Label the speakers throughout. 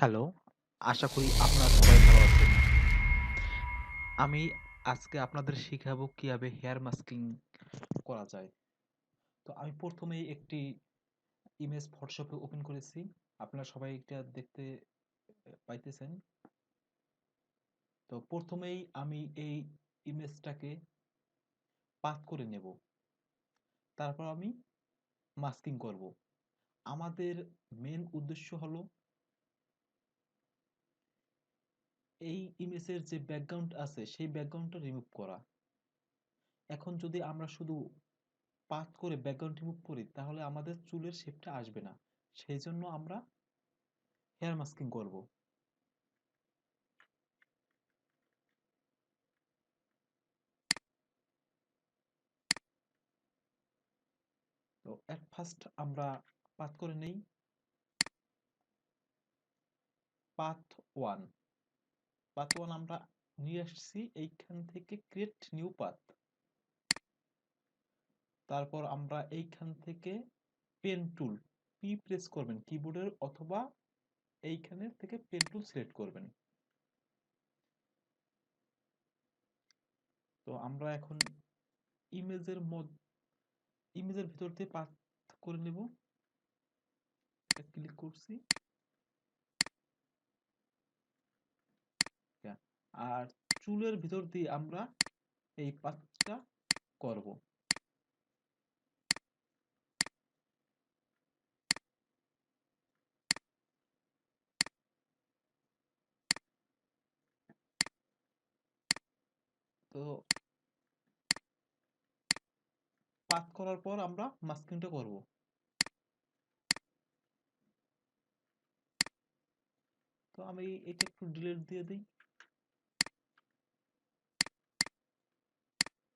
Speaker 1: Hello, আশা করি আপনারা সবাই ভালো আছেন। আমি আজকে আপনাদের শিখাবো কিভাবে হেয়ার মাস্কিং করা যায়। তো আমি প্রথমেই একটি ইমেজ ফটোশপে ওপেন করেছি। আপনারা সবাই এটা দেখতে পাইতেছেন। তো প্রথমেই আমি এই ইমেজটাকে পাথ করে নেব। তারপর আমি মাস্কিং করব। আমাদের মেন উদ্দেশ্য হলো এই ইমেজের যে ব্যাকগ্রাউন্ড আছে সেই ব্যাকগ্রাউন্ডটা রিমুভ করা। এখন যদি আমরা শুধু পাথ করে ব্যাকগ্রাউন্ড রিমুভ করি তাহলে আমাদের চুলের শেপটা আসবে না। সেই জন্য আমরা হেয়ার মাস্কিং করব। তো এট ফার্স্ট আমরা পাথ করে নেই। পাথ ওয়ান পাথ ওয়ান আমরা নিয়ে আসছি এইখান থেকে ক্রিয়েট নিউ পাথ। তারপর আমরা এইখান থেকে পেন টুল পি প্রেস করবেন কিবোর্ডের, অথবা এইখানে থেকে পেন টুল সিলেক্ট করবেন। তো আমরা এখন ইমেজের ইমেজের ভিতর দিয়ে পাথ করে নেব। এটা ক্লিক করছি। আর চুলের ভিতর দিয়ে আমরা এই পাথটা করব। তো পাথ করার পর আমরা মাস্কিংটা করব। তো আমি এটা একটু ডিলিট দিয়ে দিই,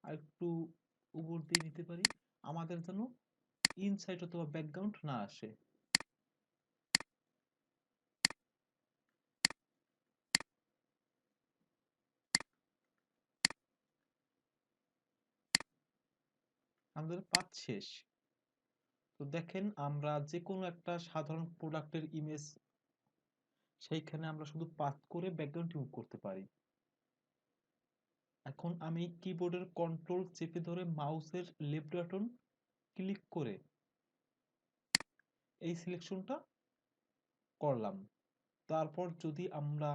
Speaker 1: আর একটু উপর দিয়ে নিতে পারি, আমাদের যেন ইনসাইড অথবা ব্যাকগ্রাউন্ড না আসে। আমাদের পাথ শেষ। তো দেখেন, আমরা যে কোনো একটা সাধারণ প্রোডাক্টের ইমেজ সেইখানে আমরা শুধু পাথ করে ব্যাকগ্রাউন্ড রিমুভ করতে পারি। এখন আমি কিবোর্ডের কন্ট্রোল চেপে ধরে মাউসের লেফট বাটন ক্লিক করে এই সিলেকশনটা করলাম। তারপর যদি আমরা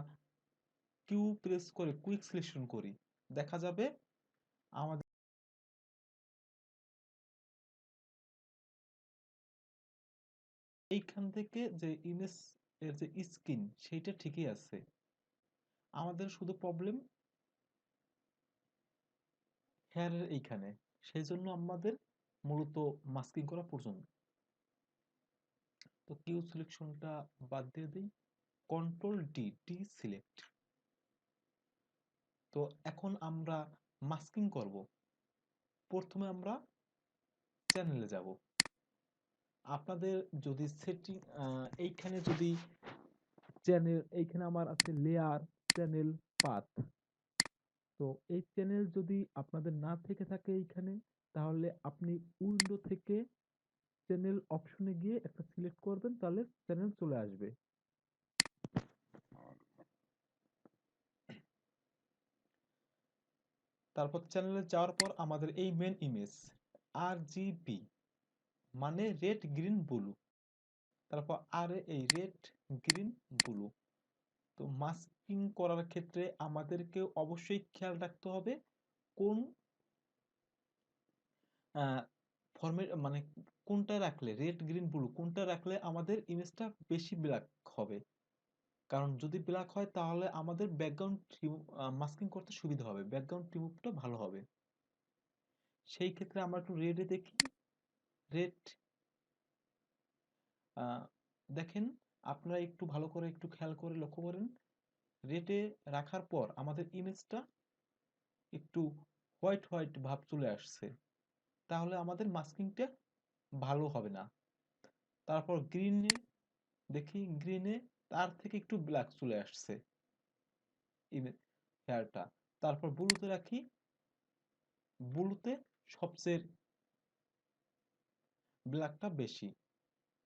Speaker 1: কিউ প্রেস করে কুইক সিলেকশন করি, দেখা যাবে আমাদের এইখান থেকে যে ইমেজ এর যে স্কিন সেইটা ঠিকই আছে। আমাদের শুধু প্রবলেম হেয়ারের এইখানে। সেই জন্য আমাদের মূলত মাস্কিং করা প্রয়োজন। তো কিউ সিলেকশনটা বাদ দিয়ে দিই, কন্ট্রোল ডি সিলেক্ট। তো এখন আমরা মাস্কিং করব। প্রথমে আমরা চ্যানেলে যাব। আপনাদের যদি সেটিং এইখানে যদি চ্যানেল, এইখানে আমার আছে লেয়ার, চ্যানেল, পাথ। তো এই চ্যানেল যদি আপনাদের না থেকে থাকে এইখানে, তাহলে আপনি উইন্ডো থেকে চ্যানেল অপশনে গিয়ে একটা সিলেক্ট করবেন, তাহলে চ্যানেল চলে আসবে। তারপর চ্যানেলে যাওয়ার পর আমাদের এই মেন ইমেজ RGB মানে রেড গ্রিন ব্লু, তারপর আর এই রেড গ্রিন ব্লু। তো মাস্কিং করার ক্ষেত্রে আমাদেরকে অবশ্যই খেয়াল রাখতে হবে কোন ফরম্যাট, মানে কোনটা রাখলে রেড গ্রিন ব্লু কোনটা রাখলে আমাদের ইমেজটা বেশি ব্ল্যাক হবে। কারণ যদি ব্ল্যাক হয় তাহলে আমাদের ব্যাকগ্রাউন্ড মাস্কিং করতে সুবিধা হবে, ব্যাকগ্রাউন্ড রিমুভটা ভালো হবে। সেই ক্ষেত্রে আমরা একটু রেডে দেখি। রেড দেখেন, আপনারা একটু ভালো করে একটু খেয়াল করে লক্ষ্য করেন, রেডে রাখার পর আমাদের ইমেজটা একটু হোয়াইট হোয়াইট ভাব চলে আসছে, তাহলে আমাদের মাস্কিংটা ভালো হবে না। তারপর গ্রিনে দেখি, গ্রিনে তার থেকে একটু ব্ল্যাক চলে আসছে হেয়ারটা। তারপর ব্লুতে রাখি, ব্লুতে সবচেয়ে ব্ল্যাকটা বেশি।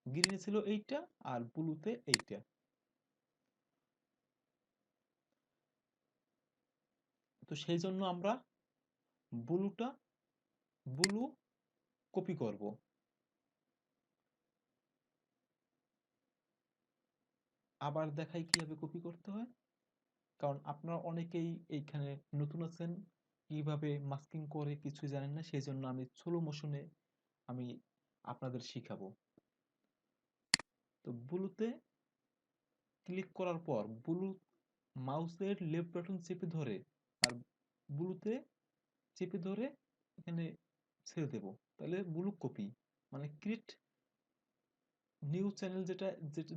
Speaker 1: গ্রিনে ছিল এইটা আর ব্লুতে এইটা। তো সেই জন্য আমরা ব্লু কপি করব। আবার দেখাই কিভাবে কপি করতে হয়, কারণ আপনারা অনেকেই এইখানে নতুন আছেন, কিভাবে মাস্কিং করে কিছু জানেন না, সেই জন্য আমি স্লো মোশনে আমি আপনাদের শিখাবো। তো ব্লুতে ক্লিক করার পর ব্লু মাউসের লেফট বাটন চেপে ধরে আর ব্লুতে চেপে ধরে এখানে ছেড়ে দেব, তাহলে ব্লু কপি মানে ক্রিয়েট নিউ চ্যানেল,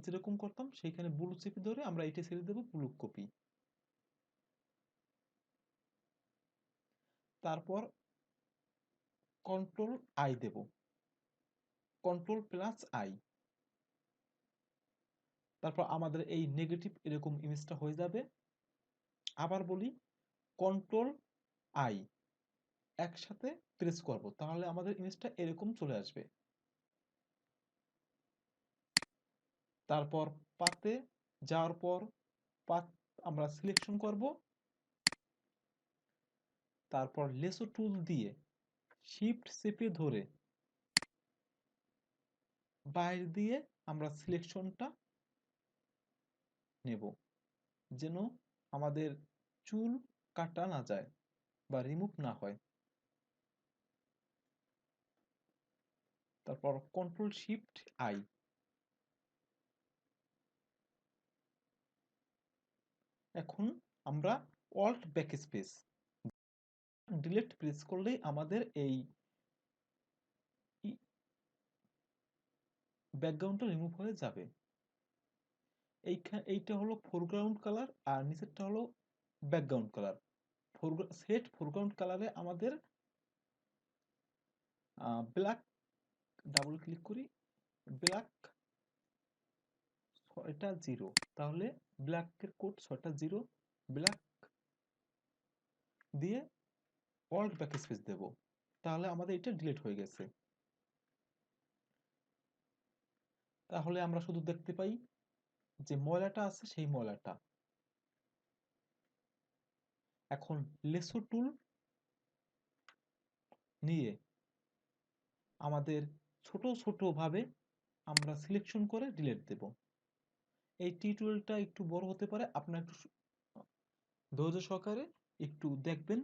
Speaker 1: যেরকম করতাম সেইখানে ব্লু চেপে ধরে আমরা এটা ছেড়ে দেব ব্লু কপি। তারপর কন্ট্রোল আই দেব, কন্ট্রোল প্লাস আই, তারপর আমাদের এই নেগেটিভ এরকম ইমেজটা হয়ে যাবে। আবার বলি কন্ট্রোল আই একসাথে প্রেস করব, তাহলে আমাদের ইমেজটা এরকম চলে আসবে। তারপর পাতে যাওয়ার পর পাত আমরা সিলেকশন করব, তারপর লেসো টুল দিয়ে শিফট চেপে ধরে বাইরে দিয়ে আমরা সিলেকশনটা নেব, যেন আমাদের চুল কাটা না যায় বা রিমুভ না হয়। তারপর কন্ট্রোল শিফট আই। এখন আমরা অল্ট ব্যাকস্পেস ডিলিট প্রেস করলেই আমাদের এই ব্যাকগ্রাউন্ডটা রিমুভ হয়ে যাবে। এইটা হলো ফোরগ্রাউন্ড কালার আর নিচেরটা হলো ব্যাকগ্রাউন্ড কালার। সেট ফোরগ্রাউন্ড কালারে আমাদের ব্ল্যাক, ডাবল ক্লিক করি, ব্ল্যাক 6টা 0, তাহলে ব্ল্যাকের কোড 6টা 0, ব্ল্যাক দিয়ে অল্ট ব্যাকস্পেস দেব, তাহলে আমাদের এটা ডিলিট হয়ে গেছে। তাহলে আমরা শুধু দেখতে পাই যে ময়লাটা আছে সেই ময়লাটা। এখন লেসো টুল নিয়ে আমাদের ছোট ছোট ভাবে আমরা সিলেকশন করে ডিলিট দেব। এই টিউটোরিয়ালটা একটু বড় হতে পারে, আপনার একটু ধৈর্য সহকারে একটু দেখবেন।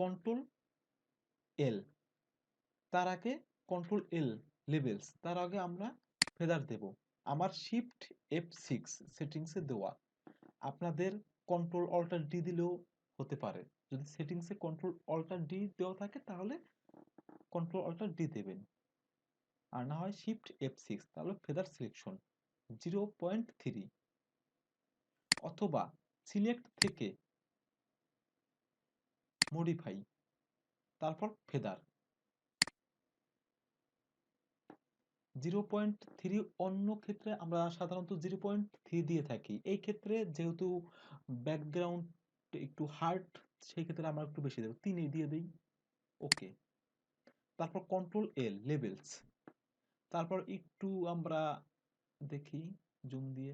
Speaker 1: কন্ট্রোল এল, তার আগে কন্ট্রোল এল লেভেলস, তার আগে আমরা ফেদার দেব। আমার শিফট F6 সেটিংসে দেওয়া, আপনাদের কন্ট্রোল অল্টার ডি দিলেও হতে পারে। যদি সেটিংসে কন্ট্রোল অল্টার ডি দেওয়া থাকে তাহলে কন্ট্রোল অল্টার ডি দেবেন, আর না হয় শিফট F6, তাহলে ফেদার সিলেকশন 0.3, অথবা সিলেক্ট থেকে মডিফাই, তারপর ফেদার 0.3। অন্য ক্ষেত্রে আমরা সাধারণত 0.3 দিয়ে থাকি, এই ক্ষেত্রে যেহেতু ব্যাকগ্রাউন্ড একটু হার্ড, সেই ক্ষেত্রে আমরা একটু বেশি দেব, 3 দিয়ে দিই। ওকে, তারপর কন্ট্রোল এল লেভেলস, তারপর একটু আমরা দেখি জুম দিয়ে,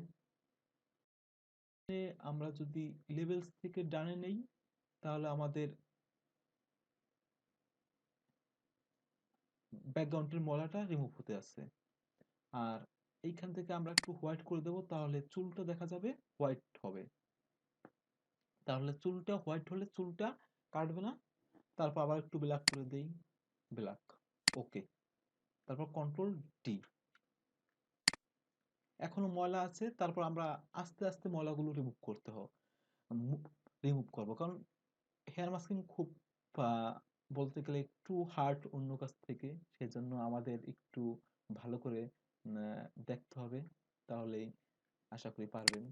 Speaker 1: আমরা যদি লেভেলস থেকে ডানে নেই তাহলে আমাদের ব্যাকগ্রাউন্ডের ময়লাটা রিমুভ হতে আছে। আর এইখান থেকে আমরা একটু হোয়াইট করে দেব, তাহলে চুলটা দেখা যাবে হোয়াইট হবে। তাহলে চুলটা হোয়াইট হলে চুলটা কাটবে না। তারপর আবার একটু ব্ল্যাক করে দেই, ব্ল্যাক। ওকে, তারপর কন্ট্রোল ডি। এখনো ময়লা আছে, তারপর আমরা আস্তে আস্তে ময়লাগুলো রিমুভ করব, কারণ হেয়ার মাস্কিং খুব বলতে গেলে একটু হার্ড অন্য কাছ থেকে, সেজন্য আমাদের একটু ভালো করে দেখতে হবে, তাহলেই আশা করি পারবেন।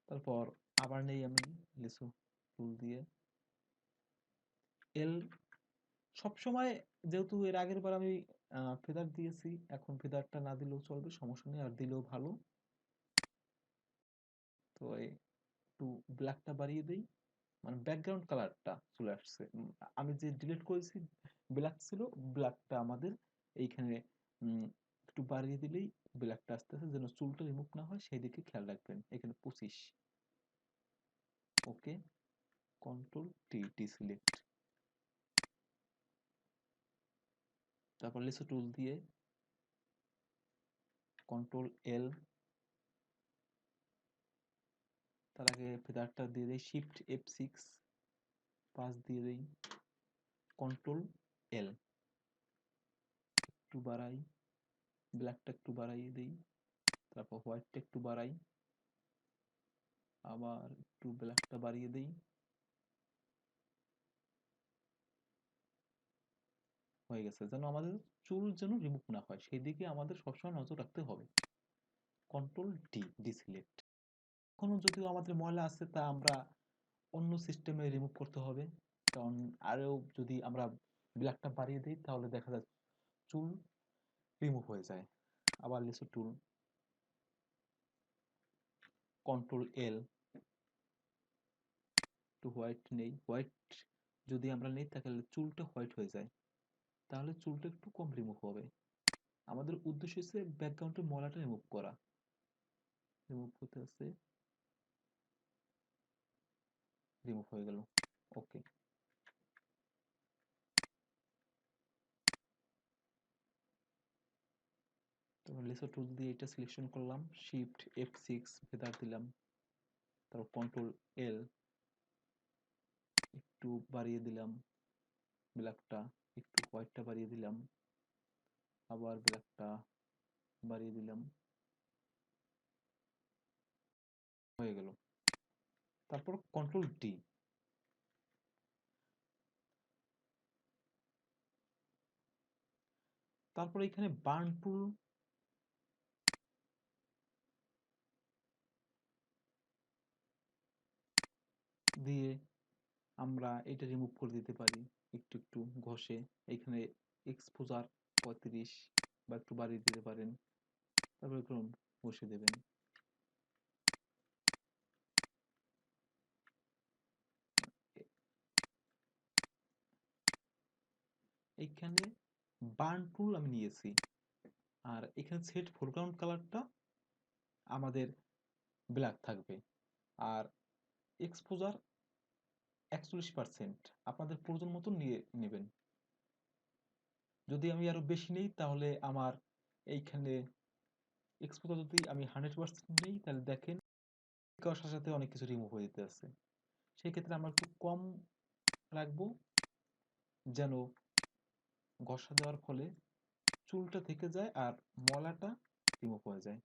Speaker 1: তারপর আবার নেই আমি লেসু টুল দিয়ে এল। সবসময় যেহেতু এর আগের বার আমি ফেদার দিয়েছি, এখন ফেদারটা না দিলেও চলবে, সমস্যা নেই, আর দিলেও ভালো। তো একটু ব্ল্যাকটা বাড়িয়ে দিই, মানে ব্যাকগ্রাউন্ড কালারটা চলে আসছে। আমি যে ডিলিট করেছি ব্ল্যাক ছিল, ব্ল্যাকটা আমাদের এইখানে একটু বাড়িয়ে দিলেই ব্ল্যাকটা আস্তে আস্তে যেন চুলটা রিমুভ না হয় সেই দিকে খেয়াল রাখবেন। এখানে 25। ওকে, কন্ট্রোল টি, ডিসিলেক্ট। তারপর লেসো টুল দিয়ে কন্ট্রোল এল, তার আগে ফেদারটা দিয়ে দেই শিফট F6, 5 দিয়ে দেই, কন্ট্রোল এল, একটু বাড়াই, ব্ল্যাকটা একটু বাড়াইয়ে দিই, তারপর হোয়াইটটা একটু বাড়াই, আবার একটু ব্ল্যাকটা বাড়িয়ে দিই, হয়ে গেছে। যেন আমাদের চুল যেন রিমুভ না হয় সেই দিকে আমাদের সবসময় নজর রাখতে হবে। Control D, deselect. এখনো যদিও আমাদের ময়লা আছে তা আমরা অন্য সিস্টেমে রিমুভ করতে হবে, কারণ আরও যদি আমরা ব্ল্যাকটা বাড়িয়ে দিই তাহলে দেখা যায় চুল রিমুভ হয়ে যায়। আবার লেসো টুল, কন্ট্রোল এল, একটু হোয়াইট নেই, হোয়াইট যদি আমরা নেই তাহলে চুলটা হোয়াইট হয়ে যায়, তাহলে চুলটা একটু কম রিমুভ হবে। আমাদের উদ্দেশ্য হচ্ছে ব্যাকগ্রাউন্ডের ময়লাটা রিমুভ করা। রিমুভ হতে আছে, রিমুভ হয়ে গেল। ওকে, তারপর লেসো টুল দিয়ে এটা সিলেকশন করলাম, শিফট F6 ফেদার দিলাম, তারপর কন্ট্রোল এল, একটু বাড়িয়ে দিলাম ব্ল্যাকটা, একটু হোয়াইটটা বাড়িয়ে দিলাম, আবার ব্ল্যাকটা বাড়িয়ে দিলাম, হয়ে গেল। তারপর কন্ট্রোল ডি, তারপর এখানে বার্ন টুল দিয়ে আমরা এটা রিমুভ করে দিতে পারি একটু একটু ঘষে। এখানে এক্সপোজার 35 বা একটু বাড়িয়ে দিতে পারেন, তারপর একটু ঘষে দেবেন। এইখানে বার্ন টুল আমি নিয়েছি, আর এখানে সেট ফোরগ্রাউন্ড কালারটা আমাদের ব্ল্যাক থাকবে, আর এক্সপোজার 41%, আপনাদের প্রয়োজন মতো নিয়ে নেবেন। যদি আমি আরো বেশি নেই তাহলে আমার এইখানে এক্সপোজার যদি আমি 100% নেই তাহলে দেখেন সাথে সাথে অনেক কিছু রিমুভ হয়ে যেতে আছে। সেই ক্ষেত্রে আমরা একটু কম রাখবো যেন ঘষা দেওয়ার ফলে চুলটা থেকে যায় আর ময়লাটা রিমুভ হয়ে যায়।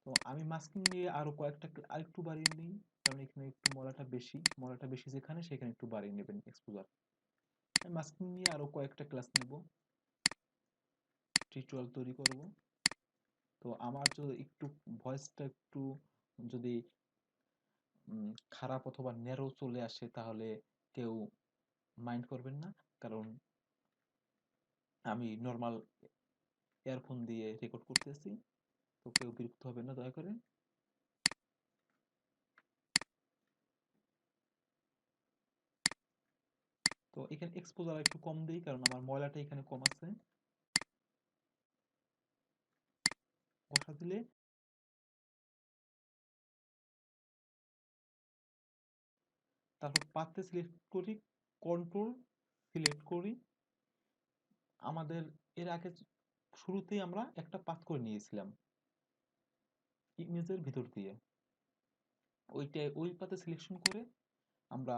Speaker 1: তো আমি মাস্কিং নিয়ে আরো কয়েকটা আরেকটু বাড়িয়ে নিই, কারণ এখানে একটু ময়লাটা বেশি যেখানে সেখানে একটু বাড়িয়ে নেবেন এক্সপোজার। আমি মাস্কিং নিয়ে আরো কয়েকটা ক্লাস নেব, টিউটোরিয়াল তৈরি করব। তো আমার যদি একটু ভয়েসটা একটু যদি খারাপ অথবা ন্যারো চলে আসে তাহলে কেউ মাইন্ড করবেন না, কারণ আমি নর্মাল ইয়ারফোন দিয়ে রেকর্ড করতেছি, তো কেউ বিরক্ত হবেন না দয়া করে। তো এখানে এক্সপোজার একটু কম দিই কারণ আমার ময়লাটা এখানে কম আছে। ঘষা দিলে তারপর পাতে সিলেক্ট করি, কন্ট্রোল সিলেক্ট করি। আমাদের এর আগে শুরুতেই আমরা একটা পাথ করে নিয়েছিলাম ইমেজের ভিতর দিয়ে, ওই পাতে সিলেকশন করে আমরা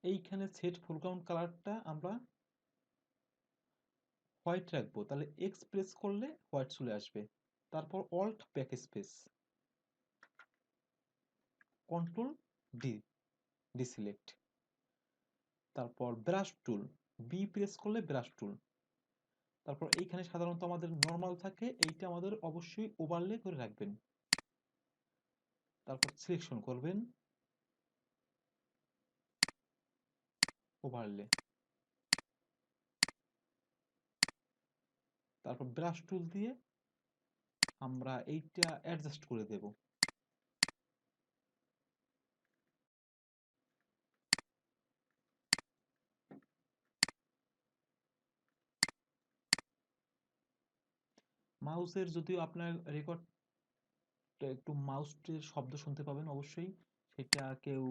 Speaker 1: এইখানে সেট ফোরগ্রাউন্ড কালারটা আমরা হোয়াইট রাখবো, তাহলে এক্স প্রেস করলে হোয়াইট চলে আসবে। তারপর alt backspace, control D, deselect. তারপর ব্রাশ টুল, বি প্রেস করলে ব্রাশ টুল। তারপর এইখানে সাধারণত আমাদের নর্মাল থাকে, এইটা আমাদের অবশ্যই ওভারলে করে রাখবেন। তারপর সিলেকশন করবেন ওভারলে, তারপর ব্রাশ টুল দিয়ে আমরা এইটা অ্যাডজাস্ট করে দেব। মাউসের যদিও আপনার রেকর্ড একটু মাউসের শব্দ শুনতে পাবেন অবশ্যই, সেটা কেউ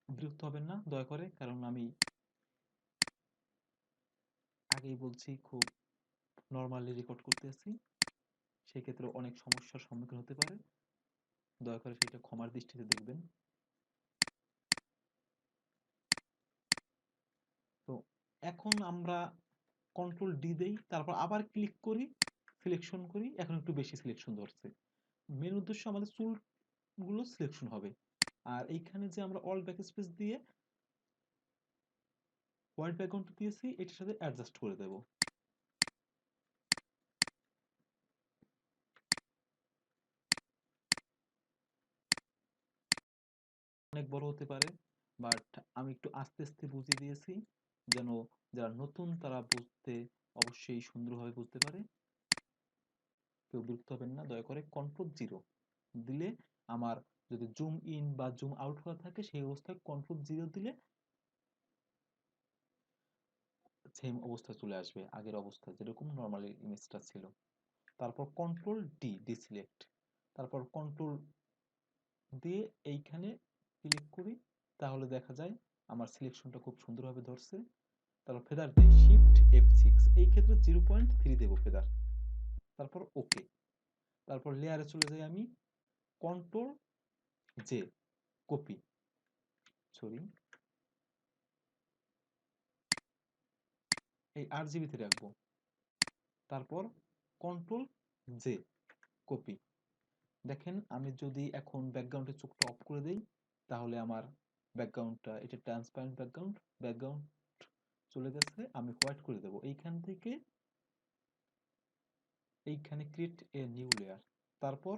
Speaker 1: বিরক্ত হবেন না দয়া করে, কারণ আমি আগেই বলছি খুব নর্মালি রেকর্ড করতেছি, সেক্ষেত্রে অনেক সমস্যার সম্মুখীন হতে পারে, দয়া করে সেটা ক্ষমার দৃষ্টিতে দেখবেন। তো এখন আমরা কন্ট্রোল ডি দেই, তারপর আবার ক্লিক করি, সিলেকশন করি, এখন একটু বেশি সিলেকশন ধরছে। মেন উদ্দেশ্য আমাদের চুলগুলো সিলেকশন হবে। আর এইখানে যে আমরা অল ব্যাক স্পেস দিয়ে হোয়াইট ব্যাকগ্রাউন্ড দিয়েছি, এটার সাথে অ্যাডজাস্ট করে দেব। অনেক বড় হতে পারে, বাট আমি একটু আস্তে আস্তে বুঝিয়ে দিয়েছি, যেন যারা নতুন তারা বুঝতে অবশ্যই সুন্দরভাবে বুঝতে পারে। কেউ বিরক্ত হবেন না দয়া করে। কন্ট্রোল জিরো দিলে আমার যদি জুম ইন বা জুম আউট করা থাকে, সেই অবস্থায় কন্ট্রোল জিরো দিলে সেম অবস্থা চলে আসবে, আগের অবস্থা যেরকম নর্মালি ইমেজটা ছিল। তারপর কন্ট্রোল ডি, ডিসিলেক্ট, তারপর কন্ট্রোল দিয়ে এইখানে ক্লিক করি, তাহলে দেখা যায় আমার সিলেকশনটা খুব সুন্দরভাবে ধরছে। তারপর ফেদার দিই শিফট F6, এই ক্ষেত্রে 0.3 দেবো ফেদার, তারপর ওকে। তারপর লেয়ারে চলে যাই আমি, কন্ট্রোল জে, কপি, সরি এই RGB-তে রাখবো। তারপর কন্ট্রোল জে, কপি। দেখেন আমি যদি এখন ব্যাকগ্রাউন্ডের চোখটা অফ করে দেই, তাহলে আমার ব্যাকগ্রাউন্ডটা, এটা ট্রান্সপারেন্ট ব্যাকগ্রাউন্ড, ব্যাকগ্রাউন্ড চলে গেছে। আমি হোয়াইট করে দেবো এইখান থেকে এইখানে, ক্রিয়েট এ নিউ লেয়ার, তারপর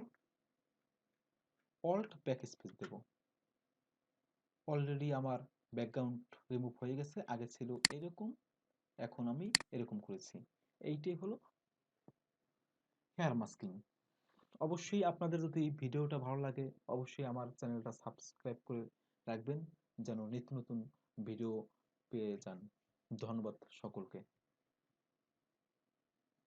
Speaker 1: অল্ট ব্যাক স্পেস দেব। অলরেডি আমার ব্যাকগ্রাউন্ড রিমুভ হয়ে গেছে, আগে ছিল এরকম, এখন আমি এরকম করেছি। এইটাই হলো হেয়ার মাস্কিং। অবশ্যই আপনাদের যদি ভিডিওটা ভালো লাগে, অবশ্যই আমার চ্যানেলটা সাবস্ক্রাইব করে রাখবেন, যেন নিত্য নতুন ভিডিও পেয়ে যান। ধন্যবাদ সকলকে।